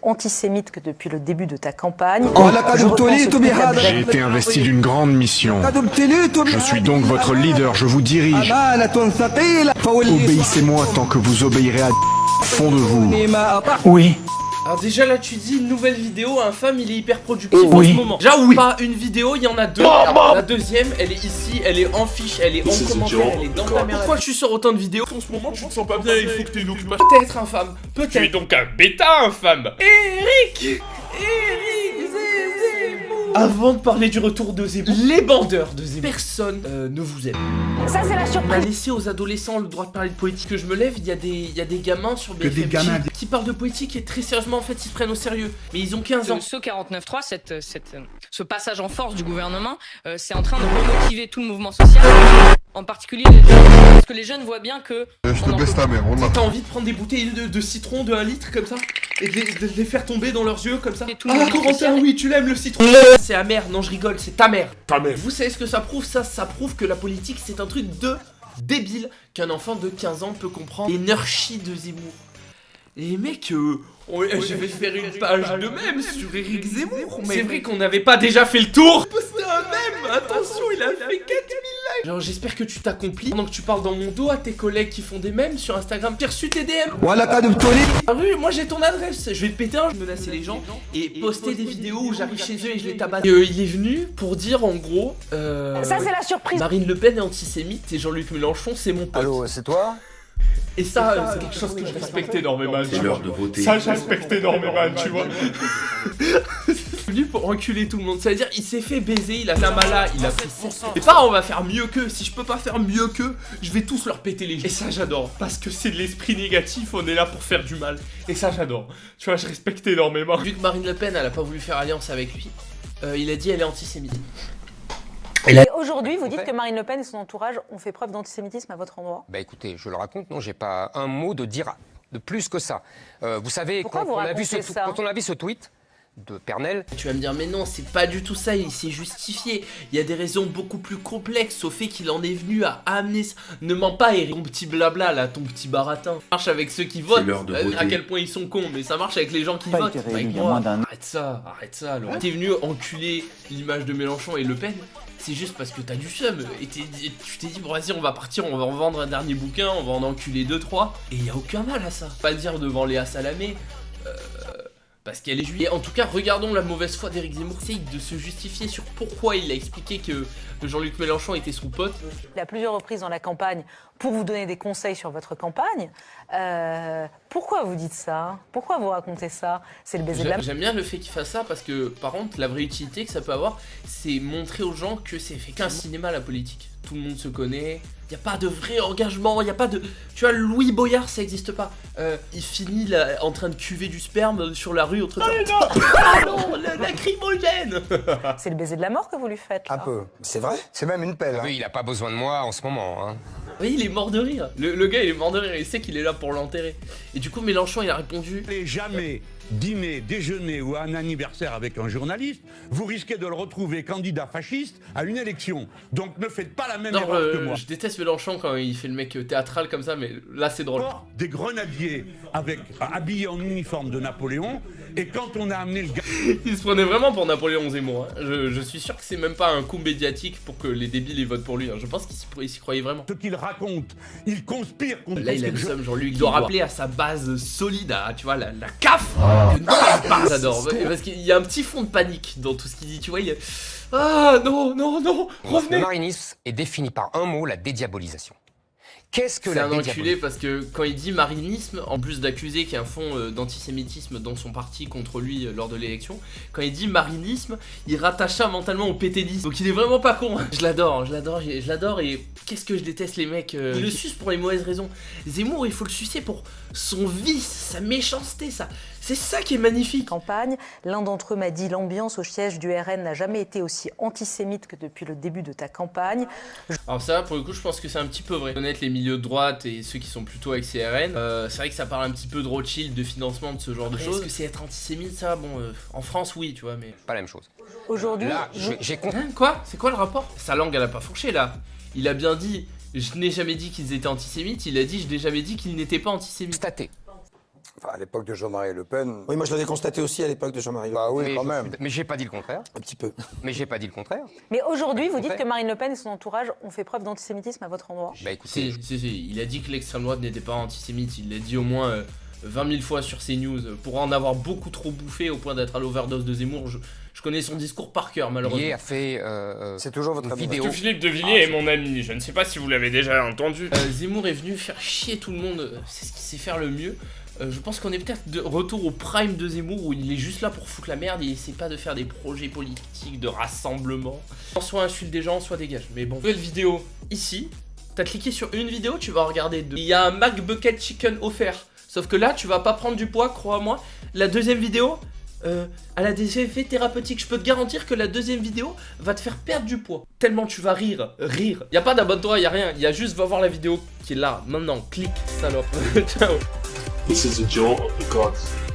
antisémite que depuis le début de ta campagne. J'ai été investi d'une grande mission. Je suis donc votre leader, je vous dirige. Obéissez-moi tant que vous obéirez à au fond de vous. Oui. Alors déjà là tu dis une nouvelle vidéo, infâme il est hyper productif Oui. en ce moment. Déjà oui. Pas une vidéo, il y en a deux. Alors, la deuxième elle est ici, elle est en fiche, elle est en commentaire, elle est dans ta merde. Pourquoi tu sors autant de vidéos? En ce moment, tu te sens pas bien, il faut que tu aies une occupation. Peut-être infâme, Tu es peut-être. donc un bêta, infâme. Eric Avant de parler du retour de Zemmour, les bandeurs de Zemmour, personne ne vous aime. Ça, c'est la On a surprise. laissé aux adolescents le droit de parler de politique. Que je me lève, il y a des gamins sur BFM qui parlent de politique et très sérieusement en fait ils se prennent au sérieux. Mais ils ont 15 ans. Ce 49.3, ce passage en force du gouvernement, c'est en train de remotiver tout le mouvement social, en particulier les jeunes, parce que les jeunes voient bien que... Je te baisse ta mère, on T'as envie de prendre des bouteilles de citron de 1 litre comme ça et de les faire tomber dans leurs yeux comme ça. Et tout le Ah monde Corentin, social. oui tu l'aimes le citron. C'est amer, non je rigole, c'est ta mère. Ta mère. Vous savez ce que ça prouve? Ça prouve que la politique c'est un truc de débile qu'un enfant de 15 ans peut comprendre. L'énergie de Zemmour. Et mec, je vais faire une page de même sur Eric Zemmour. C'est vrai qu'on n'avait pas déjà fait le tour. Poster un même, attention, il a fait 4000 likes. Genre j'espère que tu t'accomplis pendant que tu parles dans mon dos à tes collègues qui font des mèmes sur Instagram. J'ai reçu tes DM. Ah oui, moi j'ai ton adresse. Je vais te péter un, je vais menacer les gens et poster des vidéos où j'arrive chez eux et je les tabasse. Il est venu pour dire en gros Ça, c'est la surprise. Marine Le Pen est antisémite et Jean-Luc Mélenchon c'est mon pote. Allô, c'est toi? Et ça, c'est quelque chose que je respecte énormément. C'est l'heure de voter. Ça, je respecte énormément, tu vois. Venu pour enculer tout le monde. C'est-à-dire, il s'est fait baiser, il a fait un malin, il a pris 6. Et pas, on va faire mieux qu'eux. Si je peux pas faire mieux qu'eux, je vais tous leur péter les genoux. Et ça, j'adore. Parce que c'est de l'esprit négatif, on est là pour faire du mal. Et ça, j'adore. Tu vois, je respecte énormément. Vu que Marine Le Pen, elle a pas voulu faire alliance avec lui, il a dit elle est antisémite. Et aujourd'hui, vous dites que Marine Le Pen et son entourage ont fait preuve d'antisémitisme à votre endroit. Bah écoutez, je le raconte, non, j'ai pas un mot de dire de plus que ça. Vous savez, Pourquoi vous racontez ça quand on a vu ce tweet de Pernel... Tu vas me dire mais non c'est pas du tout ça, il s'est justifié. Il y a des raisons beaucoup plus complexes au fait qu'il en est venu à amener ça. Ne mens pas Eric, ton petit blabla là, ton petit baratin. Ça marche avec ceux qui votent, l'heure de voter. à quel point ils sont cons, mais ça marche avec les gens qui votent. Pas avec moi. Arrête ça Laurent. T'es venu enculer l'image de Mélenchon et Le Pen. C'est juste parce que t'as du seum et tu t'es dit bon vas-y on va partir, on va en vendre un dernier bouquin, on va en enculer 2-3 et y a aucun mal à ça. Pas le dire devant Léa Salamé parce qu'elle est juive. En tout cas regardons la mauvaise foi d'Éric Zemmour, essaye de se justifier sur pourquoi il a expliqué que Jean-Luc Mélenchon était son pote. Il a plusieurs reprises dans la campagne pour vous donner des conseils sur votre campagne. Pourquoi vous dites ça? Pourquoi vous racontez ça? C'est le baiser de la... J'aime bien le fait qu'il fasse ça parce que par contre la vraie utilité que ça peut avoir c'est montrer aux gens que c'est fait qu'un cinéma la politique. Tout le monde se connaît, y a pas de vrai engagement, y a pas de... Tu vois Louis Boyard ça existe pas. Il finit là, en train de cuver du sperme sur la rue autre temps. Ah non, lacrymogène. C'est le baiser de la mort que vous lui faites là. Un peu. C'est vrai? C'est même une pelle. Hein. Oui, il a pas besoin de moi en ce moment, hein. Oui, il est mort de rire. Le gars, il est mort de rire. Il sait qu'il est là pour l'enterrer. Et du coup, Mélenchon, il a répondu... N'allez jamais dîner, déjeuner ou à un anniversaire avec un journaliste, vous risquez de le retrouver candidat fasciste à une élection. Donc ne faites pas la même Non, erreur que moi. je déteste Mélenchon quand il fait le mec théâtral comme ça, mais là, c'est drôle. Des grenadiers habillés en uniforme de Napoléon, et quand on a amené le gars... Il se prenait vraiment pour Napoléon Zemmour. Hein. Je suis sûr que c'est même pas un coup médiatique pour que les débiles ils votent pour lui. Hein. Je pense qu'il s'y croyait vraiment. Ce qu'il raconte, il conspire contre... Là, il a le seum, Jean-Luc. Il doit rappeler à sa base solide, tu vois, la CAF. Que non, j'adore. Parce qu'il y a un petit fond de panique dans tout ce qu'il dit, tu vois. Ah non, revenez. Le marinisme est défini par un mot, la dédiabolisation. Qu'est-ce que c'est la un enculé dédiabolisation? parce que quand il dit marinisme, en plus d'accuser qu'il y a un fond d'antisémitisme dans son parti contre lui lors de l'élection, quand il dit marinisme, il rattache ça mentalement au péténisme. Donc il est vraiment pas con. Je l'adore et qu'est-ce que je déteste les mecs. Il le suce pour les mauvaises raisons. Zemmour, il faut le sucer pour son vice, sa méchanceté, ça. C'est ça qui est magnifique. Campagne, l'un d'entre eux m'a dit l'ambiance au siège du RN n'a jamais été aussi antisémite que depuis le début de ta campagne. Alors ça, pour le coup, je pense que c'est un petit peu vrai. Connaître les milieux de droite et ceux qui sont plutôt avec CRN, c'est vrai que ça parle un petit peu de Rothschild, de financement, de ce genre de choses. Est-ce que c'est être antisémite, ça? Bon, en France, oui, tu vois, mais... Pas la même chose. Aujourd'hui, Là, j'ai compris. Hein, quoi? C'est quoi le rapport? Sa langue, elle a pas fourché, là. Il a bien dit, je n'ai jamais dit qu'ils étaient antisémites, il a dit, je n'ai jamais dit qu'ils n'étaient pas antisémites. Constaté. Enfin, à l'époque de Jean-Marie Le Pen. Oui, moi je l'avais constaté aussi à l'époque de Jean-Marie Le Pen. Bah oui, quand même. Mais j'ai pas dit le contraire. Un petit peu. Mais j'ai pas dit le contraire. Mais aujourd'hui, vous dites fait. que Marine Le Pen et son entourage ont fait preuve d'antisémitisme à votre endroit. Bah écoutez, Si. Il a dit que l'extrême droite n'était pas antisémite. Il l'a dit au moins 20 000 fois sur CNews. Pour en avoir beaucoup trop bouffé au point d'être à l'overdose de Zemmour. Je connais son discours par cœur, malheureusement. Lié a fait C'est toujours votre une avis. vidéo. Parce que Philippe de Villiers est mon ami, je ne sais pas si vous l'avez déjà entendu. Zemmour est venu faire chier tout le monde. C'est ce qu'il sait faire le mieux. Je pense qu'on est peut-être de retour au prime de Zemmour où il est juste là pour foutre la merde et il essaie pas de faire des projets politiques, de rassemblement. Soit insulte des gens, soit dégage. Mais bon, nouvelle vidéo ici. T'as cliqué sur une vidéo, tu vas en regarder deux. Il y a un McBucket Chicken offert. Sauf que là, tu vas pas prendre du poids, crois-moi. La deuxième vidéo, elle a des effets thérapeutiques. Je peux te garantir que la deuxième vidéo va te faire perdre du poids. Tellement tu vas rire. Y a pas d'abonne-toi, y a rien. Y a juste va voir la vidéo qui est là. Maintenant, clique, salope. Ciao. This is a joke of the gods.